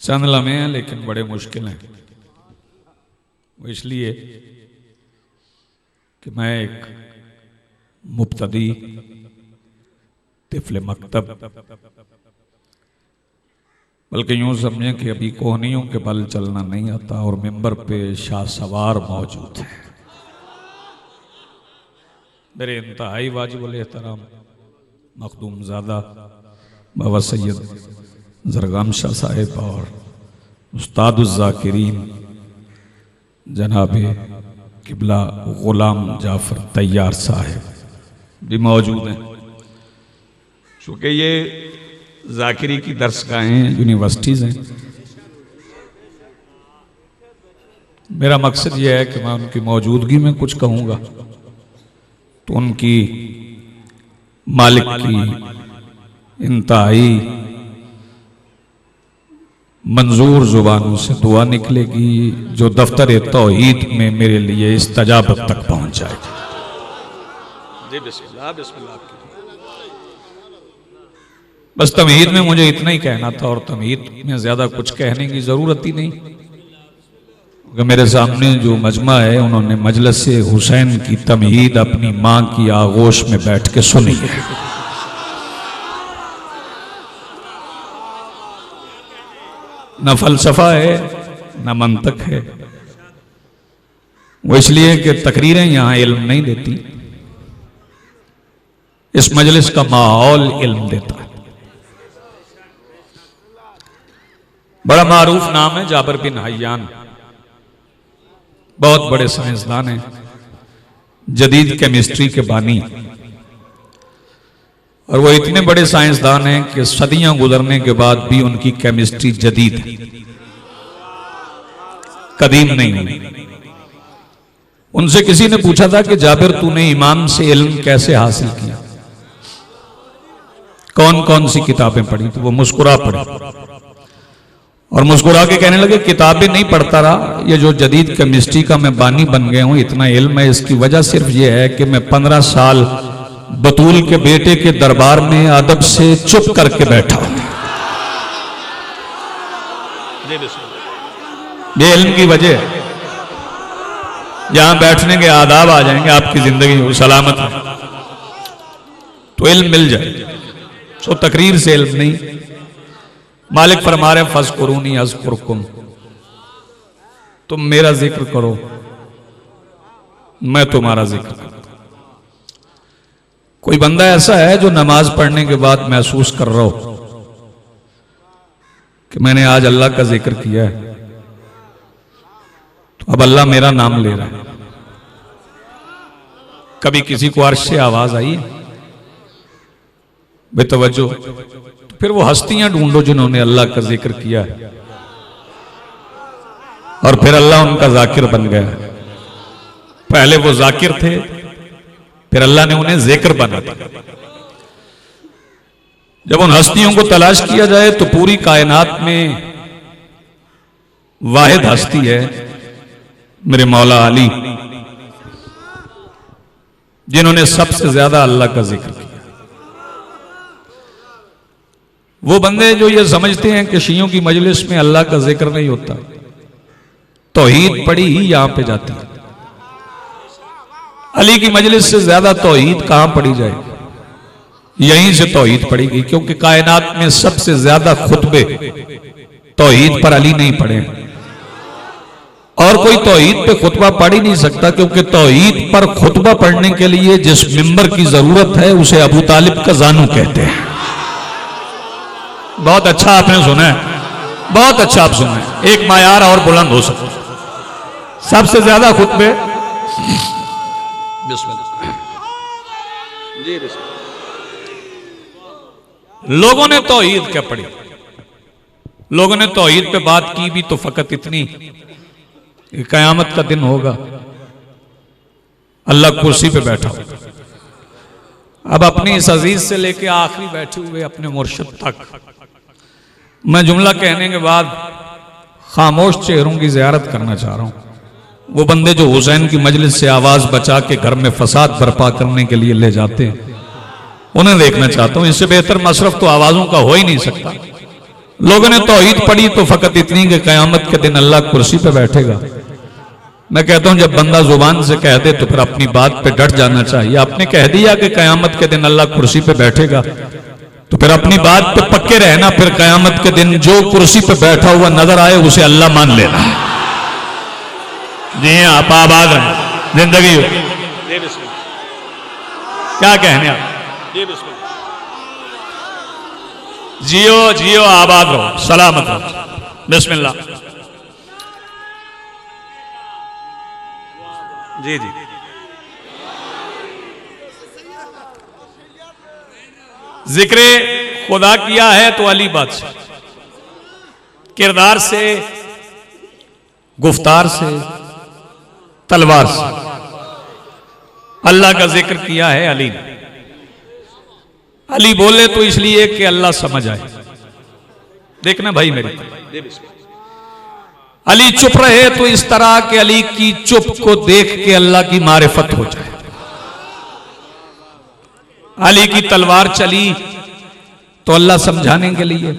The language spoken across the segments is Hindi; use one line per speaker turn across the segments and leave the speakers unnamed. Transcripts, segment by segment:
चंद लम्हे हैं लेकिन बड़े मुश्किल हैं। वो इसलिए कि मैं एक मुब्तदी तिफले मकतब, बल्कि यूं समझें कि अभी कोहनियों के बल चलना नहीं आता और मिंबर पे शाह सवार मौजूद है। मेरे इंतहाई वाजिबुल एहतराम मखदूम ज़ादा बाबा सैयद ज़रगाम शाह साहिब और उस्तादुज़ ज़ाकिरीन जनाबे किबला गुलाम जाफर तैयार साहिब भी मौजूद हैं। चूँकि ये ज़ाकिरी की दर्सगाहें यूनिवर्सिटीज़ हैं, मेरा मकसद ये है कि मैं उनकी मौजूदगी में कुछ कहूँगा तो उनकी मालिक की इंतहाई मंजूर जुबानों से दुआ निकलेगी जो दफ्तर तौहीद में मेरे लिए इस्तजाबत तक पहुंच जाएगी। जी बिस्मिल्लाह बिस्मिल्लाह। बस तमहीद में मुझे इतना ही कहना था और तमहीद में ज्यादा कुछ कहने की जरूरत ही नहीं, क्योंकि मेरे सामने जो मजमा है उन्होंने मजलिस हुसैन की तमहीद अपनी मां की आगोश में बैठ के सुनी है। न फलसफा है न मंतक है। वो इसलिए कि तकरीरें यहां इल्म नहीं देती, इस मजलिस का माहौल इल्म देता है। बड़ा मारूफ नाम है जाबिर बिन हय्यान, बहुत बड़े साइंसदान हैं, जदीद केमिस्ट्री के बानी। और वो इतने बड़े साइंसदान हैं कि सदियां गुजरने के बाद भी उनकी केमिस्ट्री जदीद है, कदीम नहीं हुई। उनसे किसी ने पूछा था कि जाबिर तूने इमाम से इल्म कैसे हासिल किया, कौन कौन सी किताबें पढ़ी? तो वो मुस्कुरा पड़ी और मुस्कुरा के कहने लगे किताबें नहीं पढ़ता रहा, ये जो जदीद केमिस्ट्री का मैं बानी बन गया हूं, इतना इल्म है, इसकी वजह सिर्फ ये है कि मैं 15 साल बतूल के बेटे के दरबार में अदब से चुप करके बैठा हूं। ये इल्म की वजह है। यहां बैठने के आदाब आ जाएंगे, आपकी जिंदगी सलामत है तो इल्म मिल जाए। सो तकरीर से इल्म नहीं। मालिक फरमा रहे फज़कुरूनी अज़कुरकुम, तुम मेरा जिक्र करो मैं तुम्हारा जिक्र करूं। कोई बंदा ऐसा है जो नमाज पढ़ने के बाद महसूस कर रहा हो कि मैंने आज अल्लाह का जिक्र किया है, तो अब अल्लाह मेरा नाम ले रहा है। कभी किसी को अर्श से आवाज आई बेतवज्जो, तो फिर वो हस्तियां ढूंढो जिन्होंने अल्लाह का जिक्र किया है और फिर अल्लाह उनका जाकिर बन गया। पहले वो जाकिर थे, फिर अल्लाह ने उन्हें जिक्र बना दिया। जब उन हस्तियों को तलाश किया जाए तो पूरी कायनात में वाहिद हस्ती है मेरे मौला अली, जिन्होंने सबसे ज्यादा अल्लाह का जिक्र किया। वो बंदे जो ये समझते हैं कि शियों की मजलिस में अल्लाह का जिक्र नहीं होता, तौहीद पढ़ी ही यहां पे जाती है। अली की मजलिस से ज्यादा तौहीद कहां पढ़ी जाएगी? यहीं से तौहीद पढ़ी गई, क्योंकि कायनात में सबसे ज्यादा खुतबे तौहीद पर अली नहीं पढ़े और कोई तौहीद पे खुतबा पढ़ ही नहीं सकता, क्योंकि तौहीद पर खुतबा पढ़ने के लिए जिस मिंबर की जरूरत है उसे अबू तालिब का जानू कहते हैं। बहुत अच्छा आपने सुना है, बहुत अच्छा आप सुना है। एक मायार और बुलंद हो सकता, सबसे ज्यादा खुतबे जी लोगों ने तौहीद क्या पढ़ी? लोगों ने तौहीद पे बात की भी तो फकत इतनी, कयामत का दिन होगा, अल्लाह कुर्सी पे बैठा होगा। अब अपनी इस अजीज से लेके आखिरी बैठे हुए अपने मुर्शिद तक मैं जुमला कहने के बाद खामोश चेहरों की ज़ियारत करना चाह रहा हूं। वो बंदे जो हुसैन की मजलिस से आवाज बचा के घर में फसाद बर्पा करने के लिए ले जाते हैं, उन्हें देखना चाहता हूं। इससे बेहतर मसरफ तो आवाजों का हो ही नहीं सकता। लोगों ने तौहीद पढ़ी तो फकत इतनी कि कयामत के दिन अल्लाह कुर्सी पे बैठेगा। मैं कहता हूं जब बंदा जुबान से कह दे तो फिर अपनी बात पे डट जाना चाहिए। आपने कह दिया कि कयामत के दिन अल्लाह कुर्सी पे बैठेगा तो फिर अपनी बात पे पक्के रहना। फिर कयामत के दिन जो कुर्सी पे बैठा हुआ नजर आए उसे अल्लाह मान लेना। जी आप आबाद रहें, जिंदगी हो। क्या कहने आप? जियो जियो आबाद रहो, सलामत रहो। बिस्मिल्लाह। जी जी जिक्र खुदा किया है तो अली बादशाह, किरदार से, गुफ्तार से, तलवार से अल्लाह का जिक्र किया है अली ने। अली बोले तो इसलिए कि अल्लाह समझ आए। देखना भाई मेरे, अली चुप रहे तो इस तरह के अली की चुप को देख के अल्लाह की मारिफत हो जाए। अली की तलवार चली तो अल्लाह समझाने के लिए,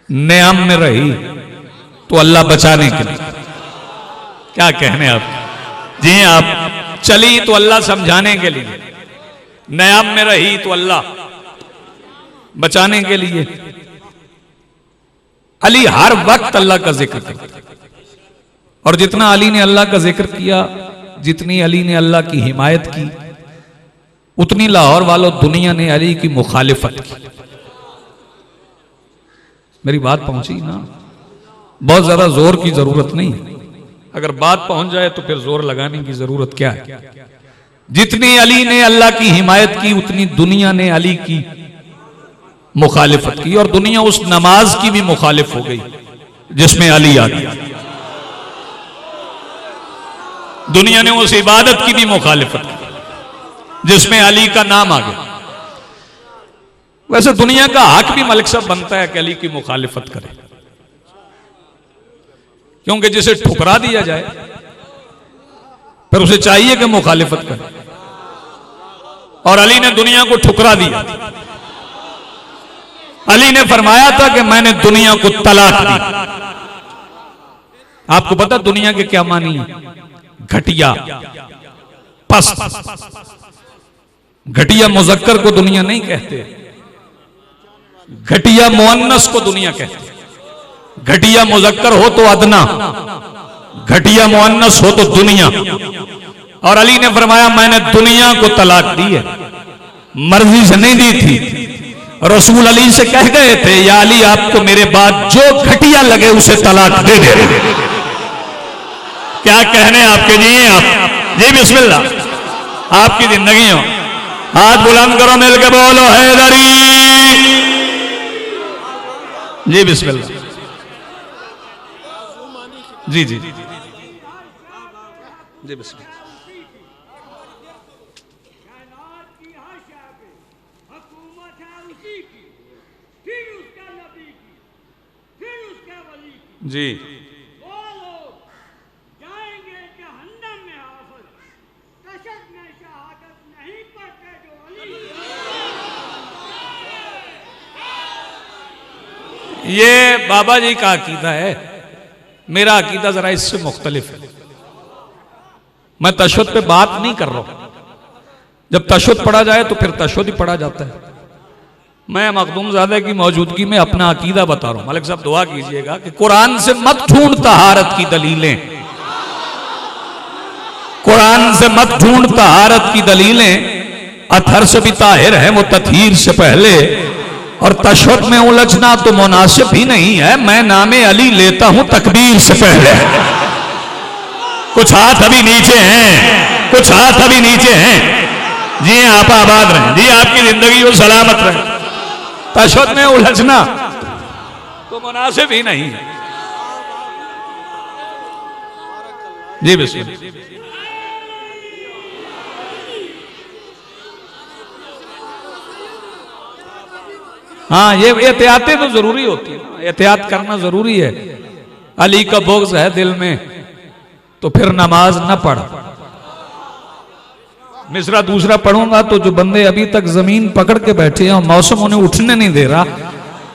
नियाम में रही तो अल्लाह बचाने के लिए। क्या कहने आप? जी आप चली तो अल्लाह समझाने के लिए, नियाम में रही तो अल्लाह बचाने के लिए। अली हर वक्त अल्लाह का जिक्र करता, और जितना अली ने अल्लाह का जिक्र किया, जितनी अली ने अल्लाह की हिमायत की, उतनी लाहौर वालों दुनिया ने अली की मुखालिफत की। मेरी बात पहुंची ना? बहुत ज्यादा जोर की जरूरत नहीं, अगर बात पहुंच जाए तो फिर जोर लगाने की जरूरत क्या है? जितनी अली ने अल्लाह की हिमायत की उतनी दुनिया ने अली की मुखालिफत की, और दुनिया उस नमाज की भी मुखालिफ हो गई जिसमें अली आ गया। दुनिया ने उस इबादत की भी मुखालिफत की जिसमें अली का नाम आ गया। वैसे दुनिया का हक भी मलिक साहब बनता है कि अली की मुखालिफत करे, क्योंकि जिसे ठुकरा दिया जाए फिर उसे चाहिए कि मुखालिफत करे, और अली ने दुनिया को ठुकरा दिया। अली ने फरमाया था कि मैंने दुनिया को तलाक दी। आपको पता दुनिया के क्या मानी है? घटिया, पस्त। घटिया मुजक्कर को दुनिया नहीं कहते, घटिया मुअन्नस को दुनिया कहते। घटिया मुजक्कर हो तो अदना, घटिया मुअन्नस हो तो दुनिया। और अली ने फरमाया मैंने दुनिया को तलाक दी है, मर्जी से नहीं दी थी। रसूल अली से कह गए थे या अली आपको मेरे बाद जो घटिया लगे उसे तलाक दे दे। क्या कहने आपके? जी आप जी बिस्मिल्लाह। आपकी जिंदगी हो, हाथ बुलंद करो, मिलकर बोलो हैदरी। जी बिस्मिल्लाह। जी जी जी बिस्मिल्लाह। जी
जाएंगे जहन्नम में हाफिज, तशद में शहादत नहीं पढ़ते जो अली।
ये बाबा जी का अकीदा है, मेरा अकीदा जरा इससे मुख्तलिफ है। मैं तशद्दुद पे बात नहीं कर रहा हूं। जब तशद्दुद पढ़ा जाए तो फिर तशद्दुद ही पढ़ा जाता है। मैं मखदूमजादे की मौजूदगी में अपना अकीदा बता रहा हूं। मलिक साहब दुआ कीजिएगा कि कुरान से मत ढूंढ तहारत की दलीलें, कुरान से मत ढूंढ तहारत की दलीलें। अथर से भी ताहिर है वो ततहीर से पहले, और तशद्दुद में उलझना तो मुनासिब ही नहीं है। मैं नामे अली लेता हूं तकबीर से पहले। कुछ हाथ अभी नीचे हैं, कुछ हाथ अभी नीचे हैं। जी आप आबाद रहें, जी आपकी जिंदगी वो सलामत रहे। तशद्दुद में उलझना तो मुनासिब ही नहीं है। जी बिस्मिल्लाह। हाँ, ये एहतियातें तो जरूरी होती है, एहतियात करना जरूरी है। अली का बुग़्ज़ है दिल में तो फिर नमाज न पढ़। मिसरा दूसरा पढ़ूंगा तो जो बंदे अभी तक जमीन पकड़ के बैठे हैं और मौसम उन्हें उठने नहीं दे रहा,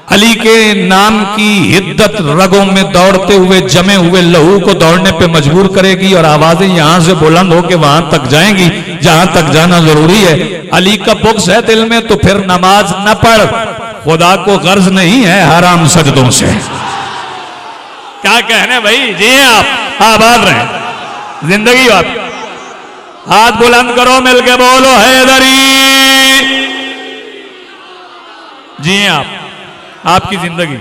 अली के नाम की हिद्दत रगों में दौड़ते हुए जमे हुए लहू को दौड़ने पे मजबूर करेगी और आवाजें यहां से बुलंद होकर वहां तक जाएंगी जहां तक जाना जरूरी है। अली का बुग़्ज़ है दिल में तो फिर नमाज न पढ़, खुदा को गर्ज नहीं है हराम सजदों से। क्या कहने भाई, जी आप आबाद रहे जिंदगी। आप हाथ बुलंद करो, मिलके बोलो हैदरी। जी आप, आपकी जिंदगी।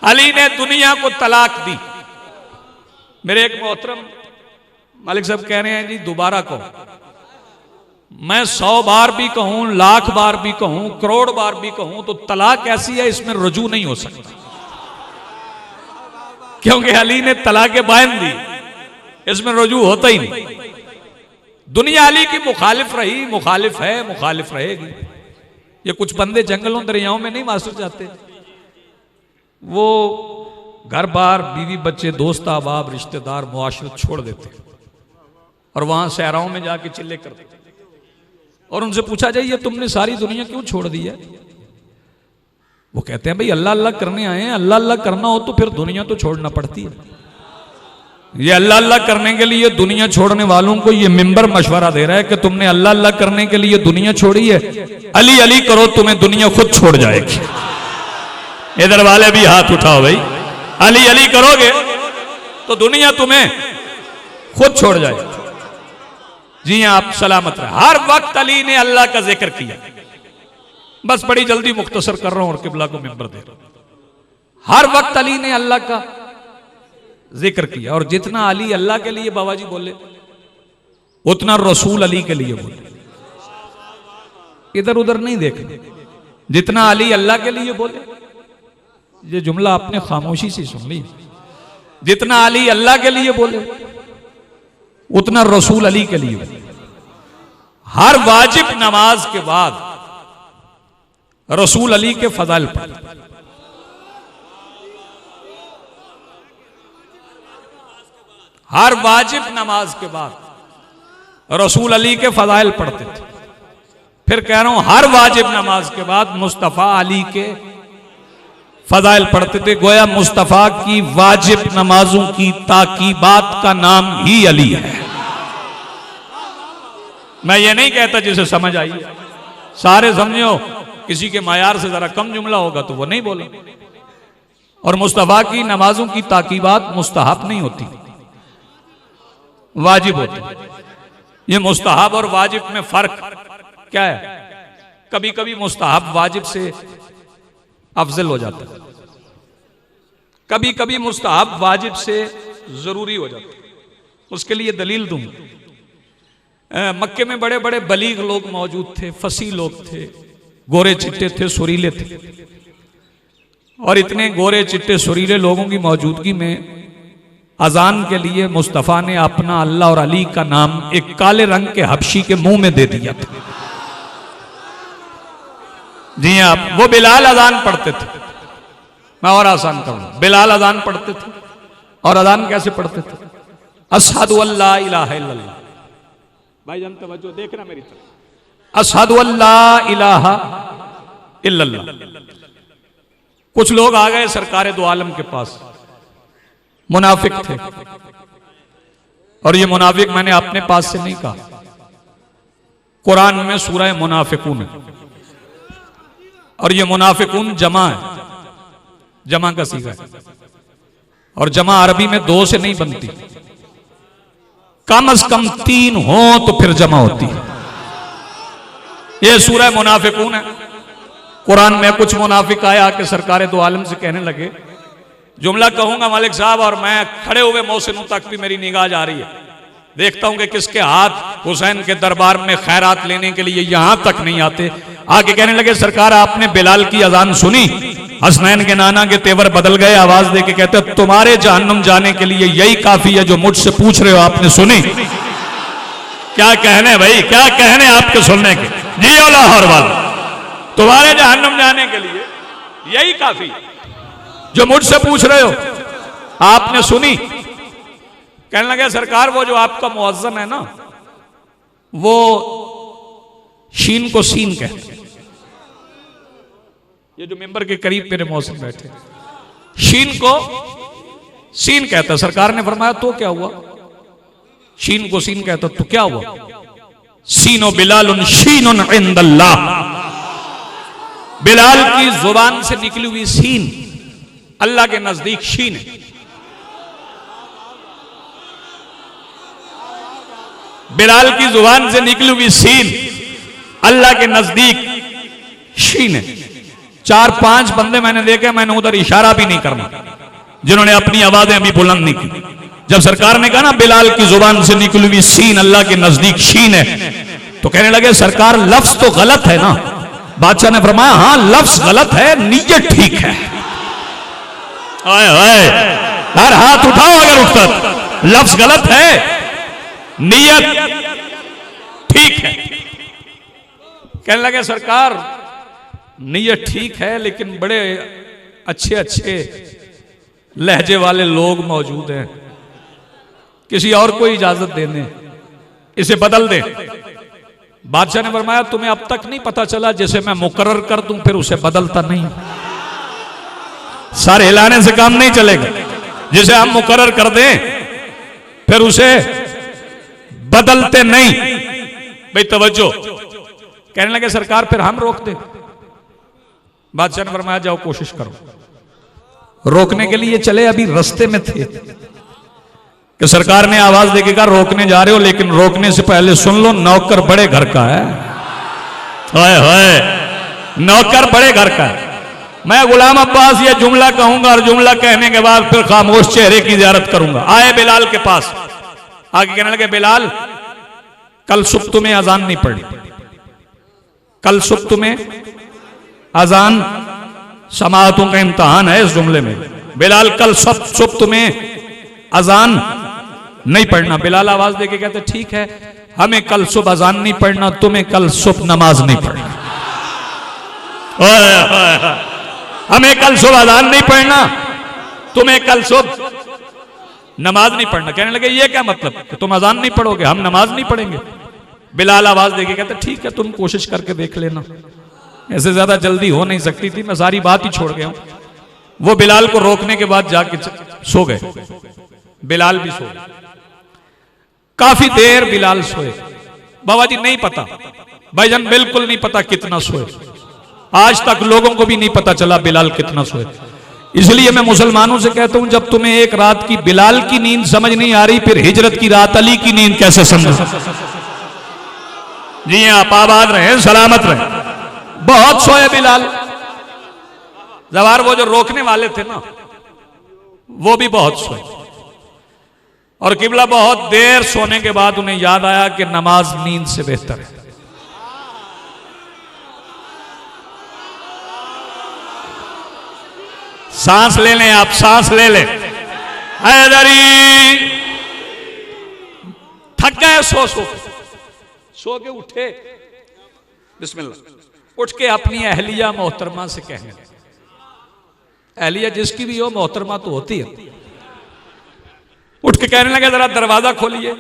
अली ने दुनिया को तलाक दी। मेरे एक मोहतरम मालिक साहब कह रहे हैं जी दोबारा कहो। मैं 100 बार भी कहूं, लाख बार भी कहूं, करोड़ बार भी कहूं तो तलाक ऐसी है इसमें रुजू नहीं हो सकता, क्योंकि अली ने तलाक बाइन दी, इसमें रुजू होता ही नहीं। दुनिया अली की मुखालिफ रही, मुखालिफ है, मुखालिफ रहेगी। ये कुछ बंदे जंगलों दरियाओं में नहीं मास्टर जाते, वो घर बार बीवी बच्चे दोस्त अहबाब रिश्तेदार मुआशरत छोड़ देते और वहां सहराओं में जाके चिल्ले करते और उनसे पूछा जाए ये तुमने सारी दुनिया क्यों छोड़ दी है? वो कहते हैं भाई अल्लाह अल्लाह करने आए हैं, अल्लाह अल्लाह करना हो तो फिर दुनिया तो छोड़ना पड़ती है। ये अल्लाह अल्लाह करने के लिए दुनिया छोड़ने वालों को ये मिंबर मशवरा दे रहा है कि तुमने अल्लाह अल्लाह करने के लिए दुनिया छोड़ी है, अली अली करो तुम्हें दुनिया खुद छोड़ जाएगी। इधर वाले भी हाथ उठाओ भाई, अली अली करोगे तो दुनिया तुम्हें खुद छोड़ जाएगी। जी आप सलामत रहे। हर वक्त अली ने अल्लाह का जिक्र किया। बस बड़ी जल्दी मुख्तसर कर रहा हूं और किबला को मिंबर दे रहा हूं। हर वक्त अली ने अल्लाह का जिक्र किया और जितना अली अल्लाह के लिए बाबा जी बोले उतना रसूल अली के लिए बोले। इधर उधर नहीं देखना, जितना अली अल्लाह के लिए बोले, ये जुमला आपने खामोशी से सुन ली, जितना अली अल्लाह के लिए बोले उतना रसूल अली के लिए बोले। हर वाजिब नमाज के बाद रसूल अली के फजाइल पढ़, हर वाजिब नमाज के बाद रसूल अली के फजाइल पढ़ते थे। फिर कह रहा हूं हर वाजिब नमाज के बाद मुस्तफा अली के फजाइल पढ़ते थे। गोया मुस्तफा की वाजिब नमाजों की ताकीबात का नाम ही अली है। मैं ये नहीं कहता जिसे समझ आई सारे समझो, किसी के मायार से जरा कम जुमला होगा तो वो नहीं बोला। और मुस्तफा की नमाजों की ताकीबात मुस्तहब नहीं होती, वाजिब होती। ये मुस्तहब और वाजिब में फर्क क्या है? कभी कभी मुस्तहब वाजिब से अफजल हो जाता है, कभी कभी मुस्तहब वाजिब से जरूरी हो जाता है। उसके लिए दलील दूं। मक्के में बड़े बड़े बलीग लोग मौजूद थे, फसी लोग थे, गोरे चिट्टे थे, सुरीले थे। और इतने गोरे चिट्टे सुरीले लोगों की मौजूदगी में अजान के लिए मुस्तफ़ा ने अपना अल्लाह और अली का नाम एक काले रंग के हबशी के मुंह में दे दिया था। जी आप, वो बिलाल अजान पढ़ते थे। मैं और आसान करूं, बिलाल अजान पढ़ते थे और अजान कैसे पढ़ते थे? अशहदु अल्ला इलाहा इल्लल्लाह। भाईजान तवज्जो देखना मेरी तरफ। अशहदु अल्ला इलाहा इल्लल्लाह। कुछ लोग आ गए सरकारे दो आलम के पास, मुनाफिक थे। और ये मुनाफिक मैंने अपने पास से नहीं कहा, कुरान में सूरह मुनाफिकून है। और ये मुनाफिकून जमा है, जमा का सीगा है। और जमा अरबी में दो से नहीं बनती, कम से कम 3 हो तो फिर जमा होती है। ये सूरह मुनाफिकून है। कुरान में कुछ मुनाफिक आया कि सरकार दो आलम से कहने लगे, जुमला कहूंगा मालिक साहब और मैं खड़े हुए मोहसिनों तक भी मेरी निगाह जा रही है, देखता हूं कि किसके हाथ हुसैन के दरबार में खैरात लेने के लिए यहां तक नहीं आते। आगे कहने लगे, सरकार आपने बिलाल की अजान सुनी? हसनैन के नाना के तेवर बदल गए, आवाज दे के कहते तुम्हारे जहन्नुम जाने के लिए यही काफी है जो मुझसे पूछ रहे हो, आपने सुनी? क्या कहने भाई, क्या कहने आपके सुनने के? जी लाहौर वाला, तुम्हारे जहन्नुम जाने के लिए यही काफी जो मुझसे पूछ रहे हो, आपने सुनी? कहने लगे, सरकार वो जो आपका मुअज्जन है ना, वो शीन को सीन कहते हैं। ये जो मेंबर के करीब मेरे मौसम बैठे, शीन को सीन कहता। सरकार ने फरमाया तो क्या हुआ? शीन को सीन कहता तो क्या हुआ? सीनो बिलाल शीन इंदल्लाह, बिलाल की जुबान से निकली हुई सीन अल्लाह के नजदीक शीन है। बिलाल की जुबान से निकली हुई सीन अल्लाह के नजदीक शीन है। 4-5 बंदे मैंने देखे, मैंने उधर इशारा भी नहीं करना, जिन्होंने अपनी आवाजें अभी बुलंद नहीं की। जब सरकार ने कहा ना बिलाल की जुबान से निकली हुई सीन अल्लाह के नजदीक शीन है, तो कहने लगे सरकार लफ्ज तो गलत है ना? बादशाह ने फरमाया हां लफ्ज गलत है, नीयत ठीक है। यार हाथ उठाओ अगर उठता, लफ्ज गलत है, नीयत ठीक है। कहने लगे सरकार नीयत ठीक है, लेकिन बड़े अच्छे अच्छे लहजे वाले लोग मौजूद हैं, किसी और को इजाजत देने, इसे बदल दे। बादशाह ने फरमाया तुम्हें अब तक नहीं पता चला, जैसे मैं मुकर्रर कर दूं फिर उसे बदलता नहीं। सर हिलाने से काम नहीं चलेगा, जिसे हम मुकर्रर कर दें फिर उसे बदलते नहीं। भाई तवज्जो। कहने लगे सरकार फिर हम रोक दे। बादशाह ने फरमाया जाओ कोशिश करो। रोकने के लिए चले, अभी रास्ते में थे कि सरकार ने आवाज देके कहा रोकने जा रहे हो, लेकिन रोकने से पहले सुन लो नौकर बड़े घर का है। हाय हाय, नौकर बड़े घर का है। मैं गुलाम अब्बास ये जुमला कहूंगा और जुमला कहने के बाद फिर खामोश चेहरे की ज़ियारत करूंगा। आए बिलाल के पास, आगे कहने लगे बिलाल कल सुबह तुम्हें अजान नहीं पढ़ी, कल सुबह तुम्हें अजान समाअतों का इम्तहान है इस जुमले में। बिलाल कल सुबह तुम्हें अजान नहीं पढ़ना। बिलाल आवाज देके कहते ठीक है, हमें कल सुबह अजान नहीं पढ़ना, तुम्हें कल सुबह नमाज नहीं पढ़ना। हमें कल सुबह अजान नहीं पढ़ना, तुम्हें कल सुबह नमाज नहीं पढ़ना। कहने लगे ये क्या मतलब कि तुम अजान नहीं पढ़ोगे, हम नमाज नहीं पढ़ेंगे। बिलाल आवाज देके कहते ठीक है तुम कोशिश करके देख लेना। ऐसे ज्यादा जल्दी हो नहीं सकती थी, मैं सारी बात ही छोड़ गया हूं। वो बिलाल को रोकने के बाद जाके सो गए। बिलाल भी सो गए। काफी देर बिलाल सोए। बाबा जी नहीं पता, भाईजान बिल्कुल नहीं पता कितना सोए। आज तक लोगों को भी नहीं पता चला बिलाल कितना सोए। इसलिए मैं मुसलमानों से कहता हूं जब तुम्हें एक रात की बिलाल की नींद समझ नहीं आ रही, फिर हिजरत की रात अली की नींद कैसे समझो? जी आप आबाद रहे, सलामत रहे। बहुत सोए बिलाल। जवार वो जो रोकने वाले थे ना, वो भी बहुत सोए। और किबला बहुत देर सोने के बाद उन्हें याद आया कि नमाज नींद से बेहतर है। सांस ले लें आप, सांस ले लें। हैदरी थक गए सो के उठे। बिस्मिल्लाह। उठ के अपनी अहलिया मोहतरमा से कहने, अहलिया जिसकी भी हो मोहतरमा तो होती है। उठ के कहने लगे जरा दरवाजा खोलिए।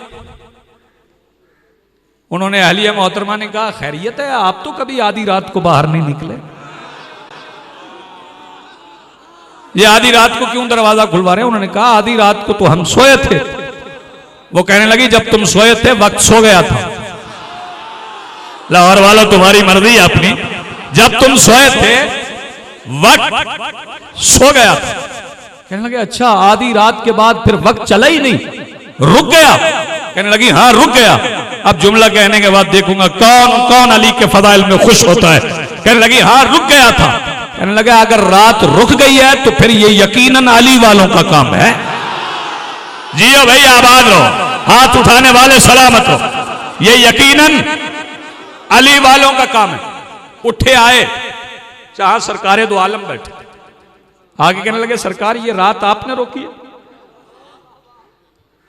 उन्होंने अहलिया मोहतरमा ने कहा खैरियत है, आप तो कभी आधी रात को बाहर नहीं निकले, ये आधी रात को क्यों दरवाजा खुलवा रहे हैं? उन्होंने कहा आधी रात को तो हम सोए थे। वो कहने लगी जब तुम सोए थे वक्त सो गया था। लाहौर वालों तुम्हारी मर्जी अपनी, जब तुम सोए थे वक्त सो गया था। कहने लगे अच्छा आधी रात के बाद फिर वक्त चला ही नहीं, रुक गया? कहने लगी हाँ रुक गया। अब जुमला कहने के बाद देखूंगा कौन कौन अली के फदाइल में खुश होता है। कहने लगी हाँ रुक गया था। कहने लगा अगर रात रुक गई है तो फिर ये यकीनन अली वालों का काम है। जियो भाई आबाद रहो, हाथ उठाने वाले सलामत हो, ये यकीनन अली वालों का काम है। उठे आए, जहां सरकारे दो आलम बैठे। आगे कहने लगे सरकार ये रात आपने रोकी है?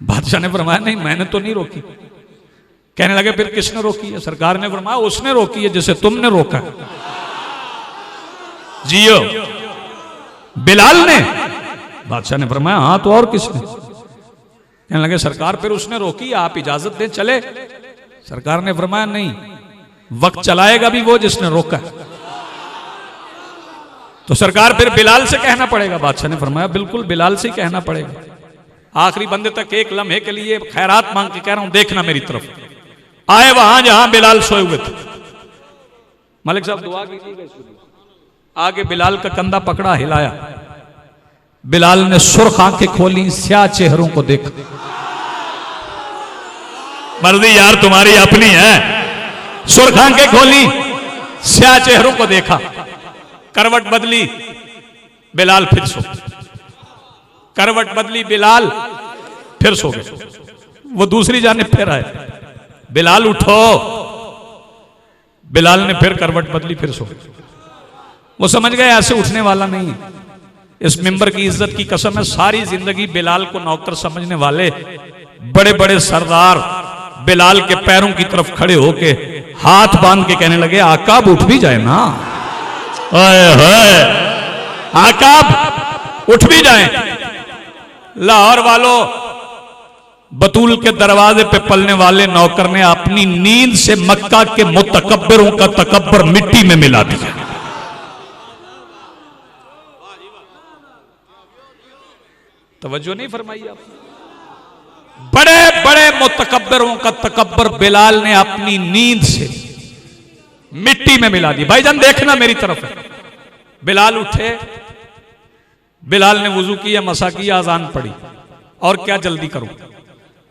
बादशाह ने फरमाया नहीं मैंने तो नहीं रोकी। कहने लगे फिर किसने रोकी है? सरकार ने फरमाया उसने रोकी है जिसे तुमने रोका। जियो बिलाल ने? बादशाह ने फरमाया हाँ तो और किसने? कहने लगे सरकार फिर उसने रोकी, आप इजाजत दें चले। सरकार ने फरमाया नहीं, वक्त चलाएगा भी वो जिसने रोका। तो सरकार फिर बिलाल से कहना पड़ेगा। बादशाह ने फरमाया बिल्कुल बिलाल से ही कहना पड़ेगा। आखिरी बंदे तक एक लम्हे के लिए खैरात मांग के कह रहा हूं, देखना मेरी तरफ। आए वहां जहां बिलाल सोए हुए थे। मलिक साहब दुआ कीजिएगा। आगे बिलाल का कंधा पकड़ा, हिलाया। बिलाल ने सुर्ख आंखें खोली, स्याह चेहरों को देखा। मर्जी यार तुम्हारी अपनी है। सुर्ख आंखें खोली, स्याह चेहरों को देखा। करवट बदली, बिलाल फिर सो। करवट बदली, बिलाल फिर सो गए। वो दूसरी जानिब फिर आए, बिलाल उठो। बिलाल ने फिर करवट बदली, फिर सो गए। वो समझ गए ऐसे उठने वाला नहीं है। इस मिंबर की इज्जत की कसम है, सारी जिंदगी बिलाल को नौकर समझने वाले बड़े बड़े सरदार बिलाल के पैरों की तरफ खड़े होके हाथ बांध के कहने लगे, आकाब उठ भी जाए ना, आकाब उठ भी जाए। लाहौर वालों, बतूल के दरवाजे पे पलने वाले नौकर ने अपनी नींद से मक्का के मुतकब्बिरों का तकब्बर मिट्टी में मिला दिया। तवज्जो नहीं फरमाई आप? बड़े बड़े मुतकब्बिरों का तकब्बर बिलाल ने अपनी नींद से मिट्टी में मिला दी। भाईजान देखना मेरी तरफ है। बिलाल उठे, बिलाल ने वुजू किया, मसा किया, अजान पढ़ी। और क्या जल्दी करूं,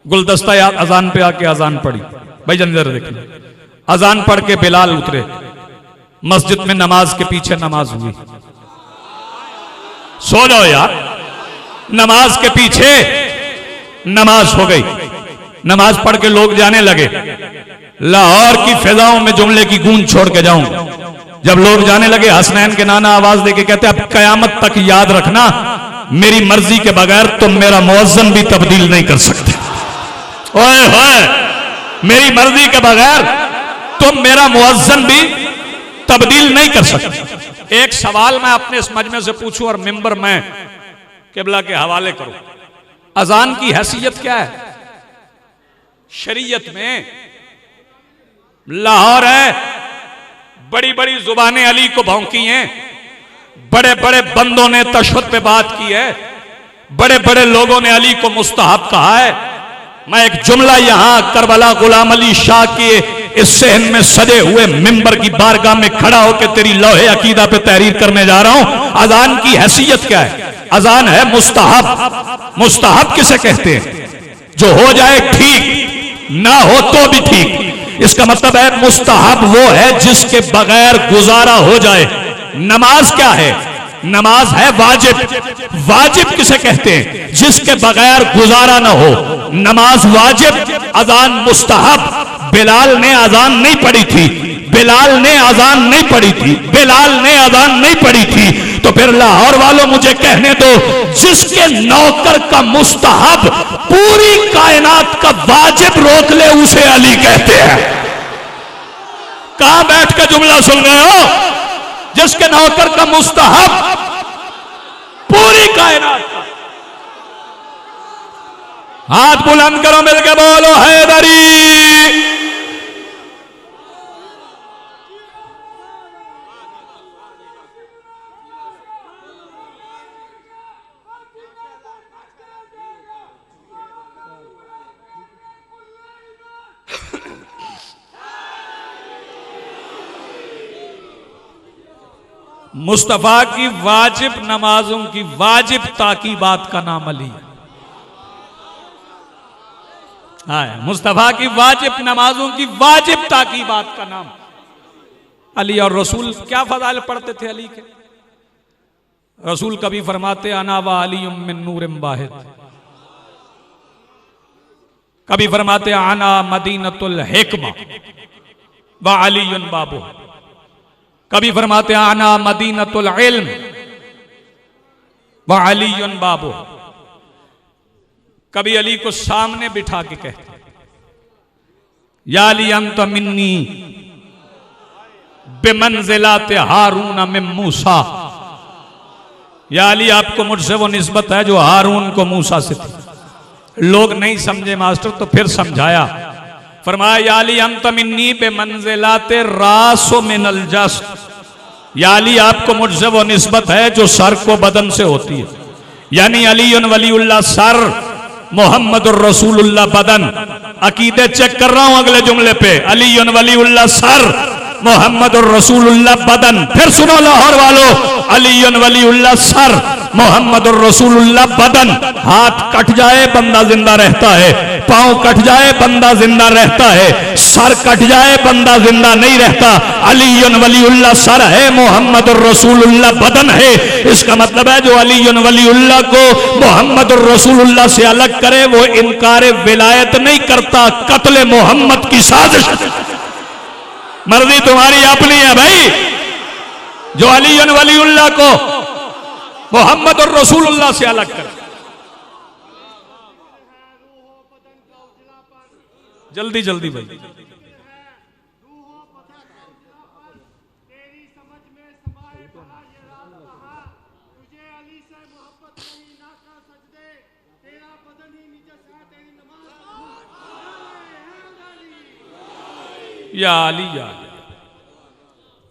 गुलदस्ता याद अजान पे आके अजान पढ़ी। भाईजान जरा देखना, अजान पढ़ के बिलाल उतरे। मस्जिद में नमाज के पीछे नमाज हुई। सो जाओ यार, नमाज के पीछे नमाज हो गई। नमाज पढ़ के लोग जाने लगे। लाहौर की फिजाओं में जुमले की गूंज छोड़ के जाऊं। जब लोग जाने लगे, हसनैन के नाना आवाज देके कहते, अब कयामत तक याद रखना, मेरी मर्जी के बगैर तुम मेरा मुअज्जिन भी तब्दील नहीं कर सकते। ओए होए, मेरी मर्जी के बगैर तुम मेरा मुअज्जिन भी तब्दील नहीं कर सकते। एक सवाल मैं अपने इस मजमे से पूछूं और मिंबर में किबला के हवाले करूं। अजान की हैसियत क्या है शरीयत में? लाहौर है, बड़ी बड़ी जुबानें अली को भौंकी हैं, बड़े बड़े बंदों ने तशद्दुद पे बात की है, बड़े बड़े लोगों ने अली को मुस्तहब कहा है। मैं एक जुमला यहां करबला गुलाम अली शाह के इस सहन में सजे हुए मिंबर की बारगाह में खड़ा होकर तेरी लौहे अकीदा पे तहरीर करने जा रहा हूं। अजान की हैसियत क्या है? अजान है मुस्तहब। मुस्तहब किसे कहते हैं? जो हो जाए ठीक, ना हो तो भी ठीक। इसका मतलब है मुस्तहब वो है जिसके बगैर गुजारा हो जाए। नमाज क्या है? नमाज है वाजिब। वाजिब किसे कहते हैं? जिसके बगैर गुजारा ना हो। नमाज वाजिब, अजान मुस्तहब। बिलाल ने अजान नहीं पढ़ी थी, बिलाल ने अजान नहीं पढ़ी थी, बिलाल ने अजान नहीं पढ़ी थी। तो फिर लाहौर वालों मुझे कहने दो, जिसके नौकर का मुस्तहब पूरी कायनात का वाजिब रोक ले उसे अली कहते हैं। कहां बैठ के जुमला सुन रहे हो? जिसके नौकर का मुस्तहब पूरी कायनात का। हाथ बुलंद करो, मिलकर बोलो हैदरी। मुस्तफा की वाजिब नमाजों की वाजिब ताकीबात का नाम अली है। मुस्तफा की वाजिब नमाजों की वाजिब ताकीबात का नाम अली। और रसूल क्या फजाइल पढ़ते थे अली के? रसूल कभी फरमाते अना व अली मिन नूरिम वाहिद, कभी फरमाते आना मदीनतुल हिकमा व अलीयुन बाबू, कभी फरमाते आना मदीनतुल इल्म व अलीयुन बाबू। कभी अली को सामने बिठा के कहते या अली अंत मिन्नी बिमंजिलात हारून मिन मूसा। या अली आपको मुझसे वो निस्बत है जो हारून को मूसा से थी। लोग नहीं समझे मास्टर, तो फिर समझाया। फरमाया या अली अंत मिन्नी बिमंजिलात रासो मिनल जस्ट। या अली आपको मुझसे वो निस्बत है जो सर को बदन से होती है, यानी अलीयुन वलीउल्लाह सर, मोहम्मदुर रसूलुल्लाह बदन। अकीदे चेक कर रहा हूं अगले जुमले पे, अलीयुन वलीउल्लाह सर, मोहम्मदुर रसूलुल्लाह बदन। फिर सुनो लाहौर वालों, अलीयुन वलीउल्लाह सर, मोहम्मदुर रसूलुल्लाह बदन। हाथ कट जाए बंदा जिंदा रहता है, पांव कट जाए बंदा जिंदा रहता है, सर कट जाए बंदा जिंदा नहीं रहता। अलीयुन वलीउल्लाह सर है, मोहम्मदुर रसूलुल्लाह बदन है। इसका मतलब है जो अलीयुन वलीउल्लाह को मोहम्मदुर रसूलुल्लाह से अलग करे वो इनकार विलायत नहीं करता, कत्ल मोहम्मद की साजिश। मर्जी तुम्हारी अपनी है भाई। जो अलीयुन वलीउल्लाह को मोहम्मद और रसूलुल्लाह से अलग करे, जल्दी जल्दी भाई।
तेरी समझ में समाए पड़ा ये रात कहा, तुझे अली से मोहब्बत नहीं ना कर सजदे, तेरा बदन ही नीचे से तेरी नमाज।
या अली या अली।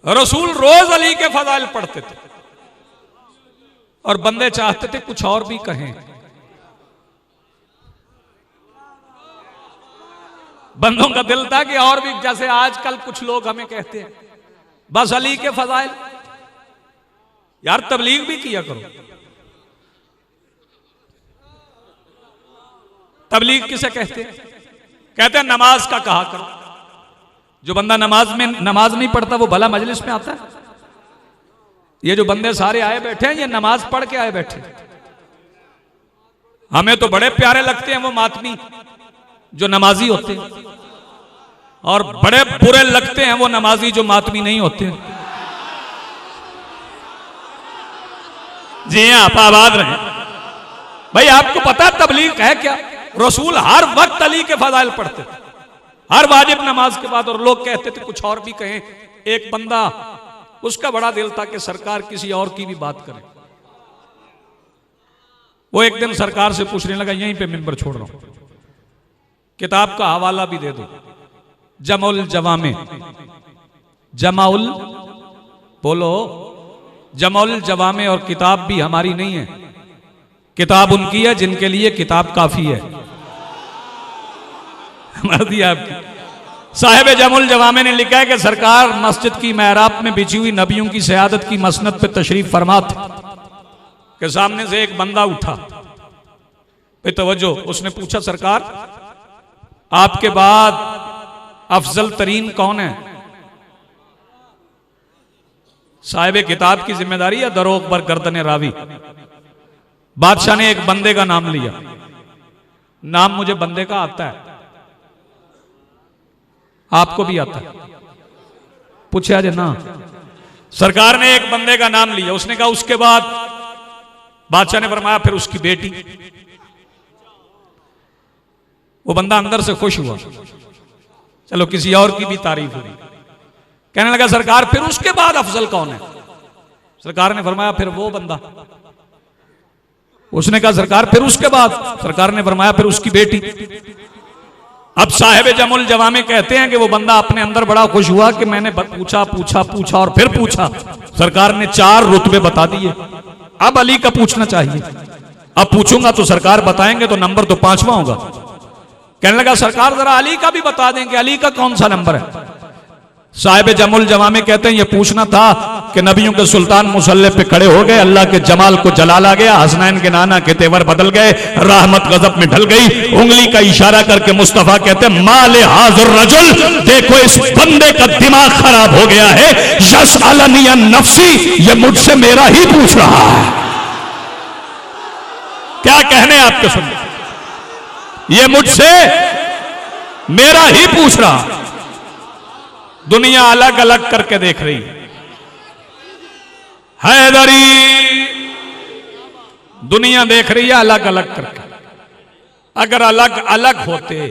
रसूल रोज अली के फजाइल पढ़ते थे और बंदे चाहते थे कुछ और भी कहें। बंदों का दिल था कि और भी, जैसे आजकल कुछ लोग हमें कहते हैं बस अली के फजाइल। यार तबलीग भी किया करो। तबलीग किसे कहते हैं? कहते हैं नमाज का कहा करो। जो बंदा नमाज नहीं पढ़ता वो भला मजलिस में आता है? ये जो बंदे सारे आए बैठे हैं ये नमाज पढ़ के आए बैठे। हमें तो बड़े प्यारे लगते हैं वो मातमी जो नमाजी होते हैं, और बड़े बुरे लगते हैं वो नमाजी जो मातमी नहीं होते। जी हाँ, आप आबाद रहे भाई। आपको पता तबलीग है क्या? रसूल हर वक्त अली के फजाइल पढ़ते थे, हर वाजिब नमाज के बाद। और लोग कहते थे कुछ और भी कहें। एक बंदा, उसका बड़ा दिल था कि सरकार किसी और की भी बात करे। वो एक दिन सरकार से पूछने लगा, यहीं पे मिंबर छोड़ रहा हूं, किताब का हवाला भी दे दो, जमाउल जवामे। जमाउल बोलो, जमाउल जवामे। और किताब भी हमारी नहीं है, किताब उनकी है जिनके लिए किताब काफी है। मर्जी आपकी। साहिब जमुल जवामे ने लिखा है कि सरकार मस्जिद की मेहराब में बिछी हुई नबियों की शहादत की मसनद पे तशरीफ फरमा थे कि सामने से एक बंदा उठा। पे तवज्जो, उसने पूछा सरकार आपके बाद अफजल तरीन कौन है? साहिब किताब की जिम्मेदारी या दरोग बर गर्दन रावी? बादशाह ने एक बंदे का नाम लिया। नाम मुझे बंदे का आता है, आपको भी आता है? पूछा जे ना। सरकार ने एक बंदे का नाम लिया। उसने कहा उसके बाद? बादशाह ने फरमाया फिर उसकी बेटी। वो बंदा अंदर से खुश हुआ, चलो किसी और की भी तारीफ हुई। कहने लगा सरकार फिर उसके बाद अफजल कौन है? सरकार ने फरमाया फिर वो बंदा। उसने कहा सरकार फिर उसके बाद? सरकार ने फरमाया फिर उसकी बेटी। अब साहिब जमुल जवामे कहते हैं कि वो बंदा अपने अंदर बड़ा खुश हुआ कि मैंने पूछा पूछा पूछा और फिर पूछा। सरकार ने 4 रुतबे बता दिए। अब अली का पूछना चाहिए। अब पूछूंगा तो सरकार बताएंगे तो नंबर तो 5वां होगा। कहने लगा सरकार जरा अली का भी बता दें कि अली का कौन सा नंबर है। साहिब जमुल जवामे कहते हैं ये पूछना था कि नबियों के सुल्तान मुसल्ले पे खड़े हो गए, अल्लाह के जमाल को जलाल आ गया, हसनैन के नाना के तेवर बदल गए, रहमत गजब में ढल गई। उंगली का इशारा करके मुस्तफा कहते हैं माले हाजुर रजुल, देखो इस बंदे का दिमाग खराब हो गया है। यस अलनिया नफसी, ये मुझसे मेरा ही पूछ रहा है। क्या कहने आपके सुन, ये मुझसे मेरा ही पूछ रहा है। दुनिया अलग अलग करके देख रही है। हैदरी दुनिया देख रही है अलग अलग करके। अगर अलग अलग होते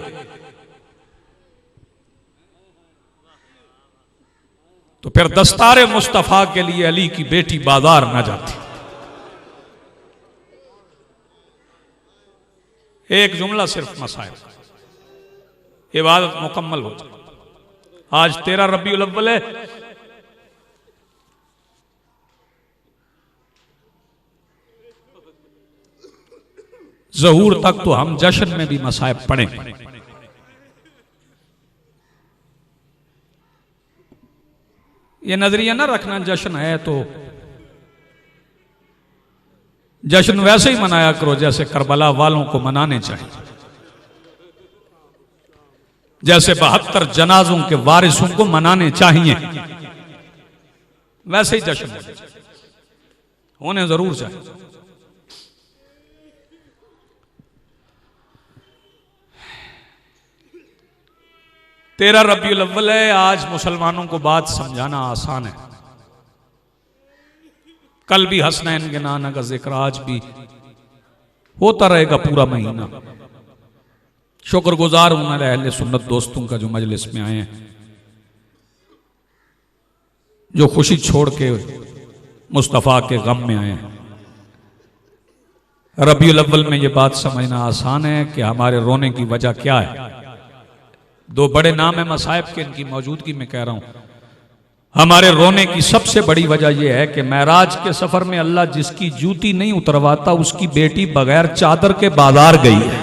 तो फिर दस्तारे मुस्तफा के लिए अली की बेटी बाजार न जाती। एक जुमला सिर्फ मसाइल, इबादत मुकम्मल हो जाए। आज 13 रबीउल अव्वल है। ज़हूर तक तो हम जश्न में भी मसाइब पढ़ें। ये नजरिया ना रखना जश्न है तो जश्न वैसे ही मनाया करो जैसे करबला वालों को मनाने चाहिए, जैसे 72 जनाजों के वारिसों को मनाने चाहिए, वैसे ही जश्न होने जरूर चाहिए। 13 रबीउल अव्वल है। आज मुसलमानों को बात समझाना आसान है। कल भी हसनैन के नाना का जिक्र आज भी होता रहेगा पूरा महीना। शुक्रगुजार हूं मेरे अहले सुन्नत दोस्तों का जो मजलिस में आए हैं, जो खुशी छोड़ के मुस्तफ़ा के गम में आए हैं। रबीउल अव्वल में ये बात समझना आसान है कि हमारे रोने की वजह क्या है। दो बड़े नाम है मसाइब के, इनकी मौजूदगी में कह रहा हूं। हमारे रोने की सबसे बड़ी वजह यह है कि महराज के सफर में अल्लाह जिसकी जूती नहीं उतरवाता उसकी बेटी बगैर चादर के बाजार गई है।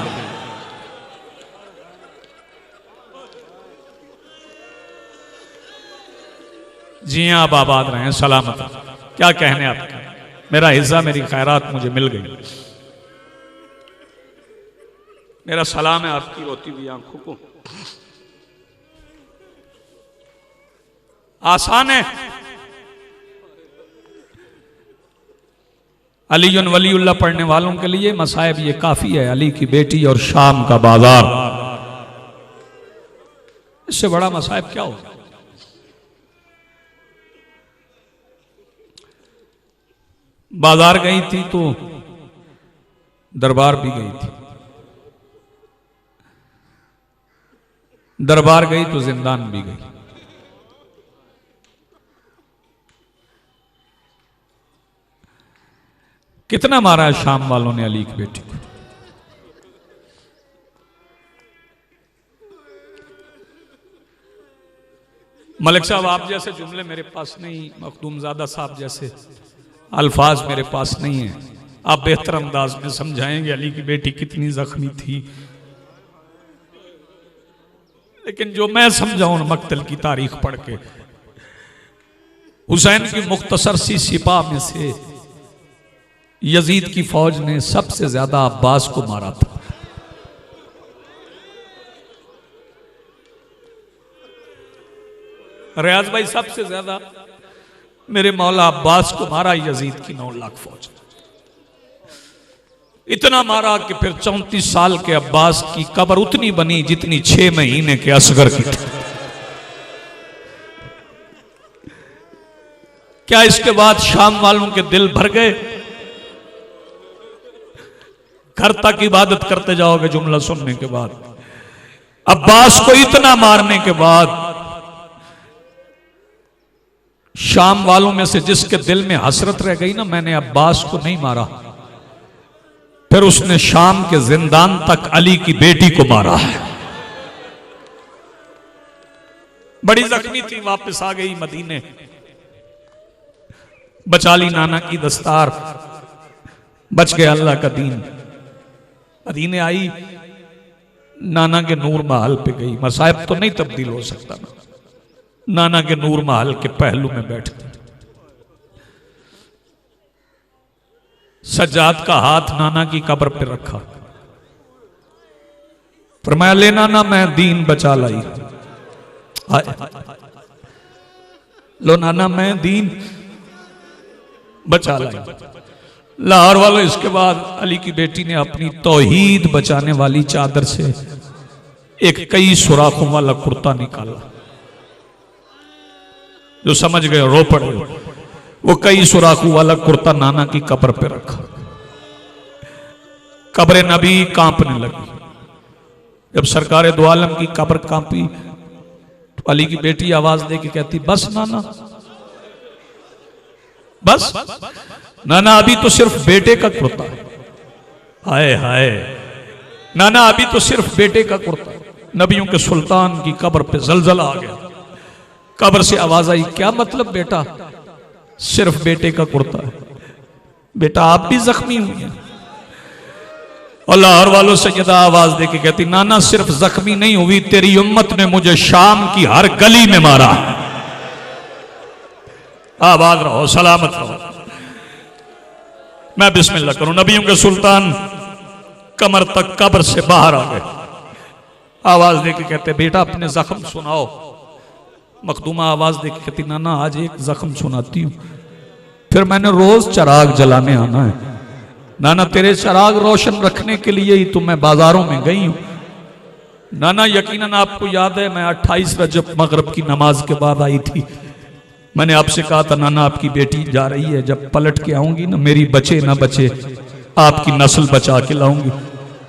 जी हाँ, आप आबाद रहे हैं, सलामत। क्या कहने आपका, मेरा हिस्सा मेरी खैरात मुझे मिल गई। मेरा सलाम है आपकी रोती हुई आंखों को। आसान है। अलीयुन वलीउल्लाह पढ़ने वालों के लिए मसाइब ये काफी है। अली की बेटी और शाम का बाजार, इससे बड़ा मसाइब क्या होगा। बाजार गई थी तो दरबार भी गई थी, दरबार गई तो जिंदान भी गई। कितना मारा है शाम वालों ने अली की बेटी को। मलिक साहब आप जैसे जुमले मेरे पास नहीं, मखदूमजादा साहब जैसे अल्फाज मेरे पास नहीं है। आप बेहतर अंदाज में समझाएंगे अली की बेटी कितनी जख्मी थी, लेकिन जो मैं समझाऊं मक्तल की तारीख पढ़ के, हुसैन की मुख्तसर सी सिपाह में से यजीद की फौज ने सबसे ज्यादा अब्बास को मारा था। रियाज भाई सबसे ज्यादा मेरे मौला अब्बास को मारा यजीद की 9 लाख फौज। इतना मारा कि फिर 34 साल के अब्बास की कब्र उतनी बनी जितनी 6 महीने के असगर की थी। क्या इसके बाद शाम वालों के दिल भर गए? घर तक इबादत करते जाओगे जुमला सुनने के बाद। अब्बास को इतना मारने के बाद शाम वालों में से जिसके दिल में हसरत रह गई ना, मैंने अब्बास को नहीं मारा, फिर उसने शाम के जिंदान तक अली की बेटी को मारा है। बड़ी जख्मी थी, वापस आ गई मदीने, बचा ली नाना की दस्तार, बच गया अल्लाह का दीन। मदीने आई, नाना के नूर महल पे गई। मसाइब तो नहीं तब्दील हो सकता ना। नाना के नूर महल के पहलू में बैठती, सज्जाद का हाथ नाना की कब्र पे रखा, फरमाया ले नाना मैं दीन बचा लाई। लो नाना मैं दीन बचा लाई। लाहौर वालों, इसके बाद अली की बेटी ने अपनी तौहीद बचाने वाली चादर से एक कई सुराखों वाला कुर्ता निकाला। जो समझ गए रो पड़े, वो कई सुराखों वाला कुर्ता नाना की कब्र पे रखा। कब्र नबी कांपने लगी। जब सरकार दो आलम की कब्र कांपी तो अली की बेटी आवाज दे के कहती बस नाना, बस नाना, अभी तो सिर्फ बेटे का कुर्ता है। हाय हाय नाना, अभी तो सिर्फ बेटे का कुर्ता। नबियों के सुल्तान की कब्र पे जलजला आ गया। कब्र से आवाज आई, क्या मतलब बेटा, सिर्फ बेटे का कुर्ता है? बेटा आप भी जख्मी हुई हैं। और लाहौर वालों से यदा आवाज दे के कहती, नाना सिर्फ जख्मी नहीं हुई, तेरी उम्मत ने मुझे शाम की हर गली में मारा। आबाद रहो, सलामत रहो। मैं बिस्मिल्लाह करूं। नबियों के सुल्तान कमर तक कब्र से बाहर आ गए, आवाज दे के कहते, बेटा अपने जख्म सुनाओ। मखदूमा आवाज दे के कहती, नाना आज एक जख्म सुनाती हूं, फिर मैंने रोज चिराग जलाने आना है। नाना तेरे चिराग रोशन रखने के लिए ही तो मैं बाजारों में गई हूं। नाना यकीनन आपको याद है, मैं 28 रजब मगरिब की नमाज के बाद आई थी। मैंने आपसे कहा था, नाना आपकी बेटी जा रही है, जब पलट के आऊंगी ना, मेरी बचे ना बचे, आपकी नस्ल बचा के लाऊंगी।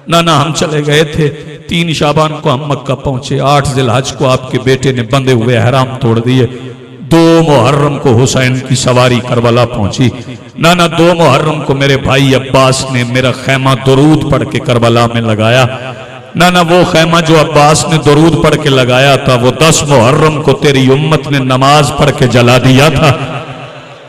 नाना हम चले गए थे, 3 शाबान को हम मक्का पहुंचे, 8 जिलहज को आपके बेटे ने बंधे हुए हराम तोड़ दिए, 2 मुहर्रम को हुसैन की सवारी करबला पहुंची। नाना 2 मुहर्रम को मेरे भाई अब्बास ने मेरा खैमा दुरूद पढ़ के करबला में लगाया। नाना वो खैमा जो अब्बास ने दुरूद पढ़ के लगाया था, वो 10 मुहर्रम को तेरी उम्मत ने नमाज पढ़ के जला दिया था।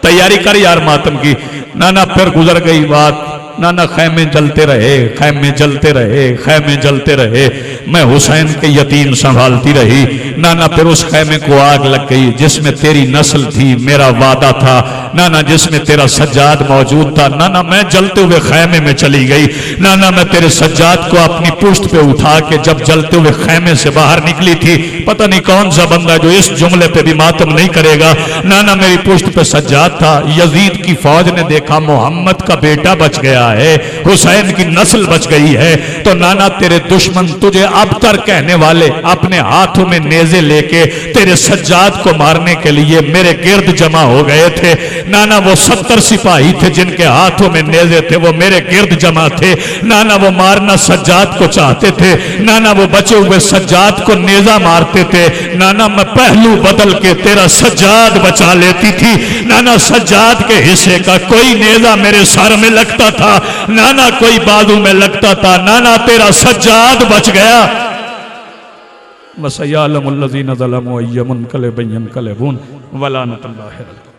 तैयारी कर यार मातम की। नाना फिर गुजर गई बात। नाना खैमे जलते रहे, खैमे जलते रहे, खैमे जलते रहे, मैं हुसैन के यतीम संभालती रही। नाना फिर उस खैमे को आग लग गई जिसमें तेरी नस्ल थी, मेरा वादा था। नाना जिसमें तेरा सज्जाद मौजूद था। नाना मैं जलते हुए खैमे में चली गई। नाना मैं तेरे सज्जाद को अपनी पुश्त पे उठा के जब जलते हुए खैमे से बाहर निकली थी, पता नहीं कौन सा बंदा जो इस जुमले पे भी मातम नहीं करेगा। नाना मेरी पुश्त पे सज्जाद था। यजीद की फौज ने देखा मोहम्मद का बेटा बच गया है, हुसैन की नस्ल बच गई है, तो नाना तेरे दुश्मन तुझे अबतर कहने वाले अपने हाथों में नेज़े लेके तेरे सज्जाद को मारने के लिए मेरे गिर्द जमा हो गए थे। नाना वो 70 सिपाही थे जिनके हाथों में नेज़े थे, वो मेरे गिर्द जमा थे। नाना वो मारना सज्जाद को चाहते थे। नाना वो बचे हुए सज्जाद को नेज़ा मारते थे। नाना मैं पहलू बदल के तेरा सज्जाद बचा लेती थी। नाना सज्जाद के हिस्से का कोई नेज़ा मेरे सर में लगता था, नाना कोई बाजू में लगता था। नाना तेरा सज्जाद बच गया। वसयअलमुल्लज़ीना ज़लमू अय्युमुनक़लिबिन यनक़लिबून वलानतुल्लाहि अलैहिम।